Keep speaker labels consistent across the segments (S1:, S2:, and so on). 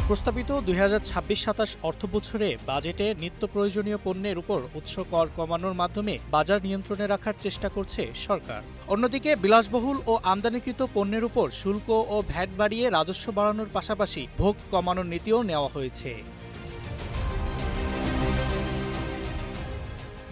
S1: প্রস্তাবিত ২০২৬-২৭ অর্থবছরে বাজেটে নিত্য প্রয়োজনীয় পণ্যের উপর উৎস কর কমানোর মাধ্যমে বাজার নিয়ন্ত্রণে রাখার চেষ্টা করছে সরকার। অন্যদিকে বিলাসবহুল ও আমদানিকৃত পণ্যের উপর শুল্ক ও ভ্যাট বাড়িয়ে রাজস্ব বাড়ানোর পাশাপাশি ভোগ কমানোর নীতিও নেওয়া হয়েছে।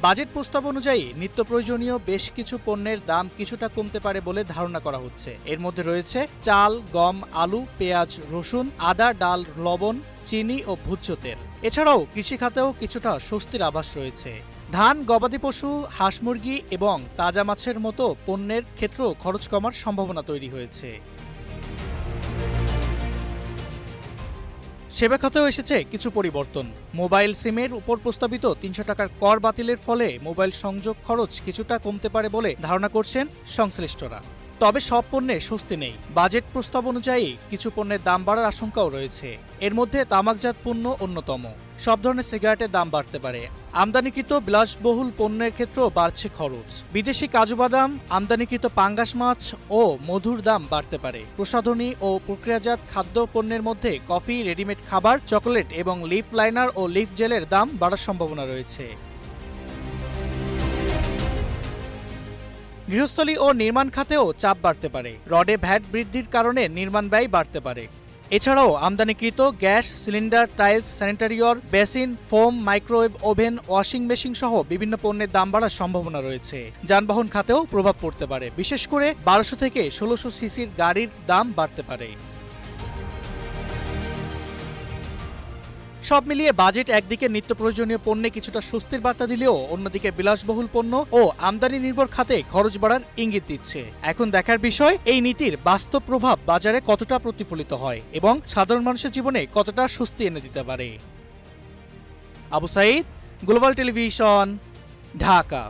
S1: বাজেট প্রস্তাব অনুযায়ী নিত্য প্রয়োজনীয় বেশ কিছু পণ্যের দাম কিছুটা কমতে পারে বলে ধারণা করা হচ্ছে। এর মধ্যে রয়েছে চাল, গম, আলু, পেঁয়াজ, রসুন, আদা, ডাল, লবণ, চিনি ও ভোজ্য তেল। এছাড়াও কৃষিখাতেও কিছুটা স্বস্তির আভাস রয়েছে। ধান, গবাদি পশু, হাঁস মুরগি এবং তাজা মাছের মতো পণ্যের ক্ষেত্রেও খরচ কমার সম্ভাবনা তৈরি হয়েছে। সেবা খাতেও এসেছে কিছু পরিবর্তন। মোবাইল সিমের উপর প্রস্তাবিত ৩০০ টাকার কর বাতিলের ফলে মোবাইল সংযোগ খরচ কিছুটা কমতে পারে বলে ধারণা করছেন সংশ্লিষ্টরা। তবে সব পণ্যে স্বস্তি নেই। বাজেট প্রস্তাব অনুযায়ী কিছু পণ্যের দাম বাড়ার আশঙ্কাও রয়েছে। এর মধ্যে তামাকজাত পণ্য অন্যতম। সব ধরনের সিগারেটের দাম বাড়তে পারে। আমদানিকৃত বিলাসবহুল পণ্যের ক্ষেত্রেও বাড়ছে খরচ। বিদেশি কাজু বাদাম, আমদানিকৃত পাঙ্গাস মাছ ও মধুর দাম বাড়তে পারে। প্রসাধনী ও প্রক্রিয়াজাত খাদ্য পণ্যের মধ্যে কফি, রেডিমেড খাবার, চকোলেট এবং লিফ লাইনার ও লিফ জেলের দাম বাড়ার সম্ভাবনা রয়েছে। গৃহস্থলী ও নির্মাণ খাতেও চাপ বাড়তে পারে। রডে ভ্যাট বৃদ্ধির কারণে নির্মাণ ব্যয় বাড়তে পারে। এছাড়াও আমদানিকৃত gas cylinder, tiles, sanitaryware, basin, foam, microwave oven, washing machine সহ বিভিন্ন পণ্যের দাম বাড়ার সম্ভাবনা রয়েছে। যানবাহন খাতেও প্রভাব পড়তে পারে। বিশেষ করে ১২০০ থেকে ১৬০০ সিসির গাড়ির দাম বাড়তে পারে। সব মিলিয়ে বাজেট একদিকে নিত্য প্রয়োজনীয় পণ্যে কিছুটা স্বস্তির বার্তা দিলেও অন্যদিকে বিলাসবহুল পণ্য ও আমদানি নির্ভর খাতে খরচ বাড়ার ইঙ্গিত দিচ্ছে। এখন দেখার বিষয় এই নীতির বাস্তব প্রভাব বাজারে কতটা প্রতিফলিত হয় এবং সাধারণ মানুষের জীবনে কতটা স্বস্তি এনে দিতে পারে। Abu Sayeed, global television, Dhaka.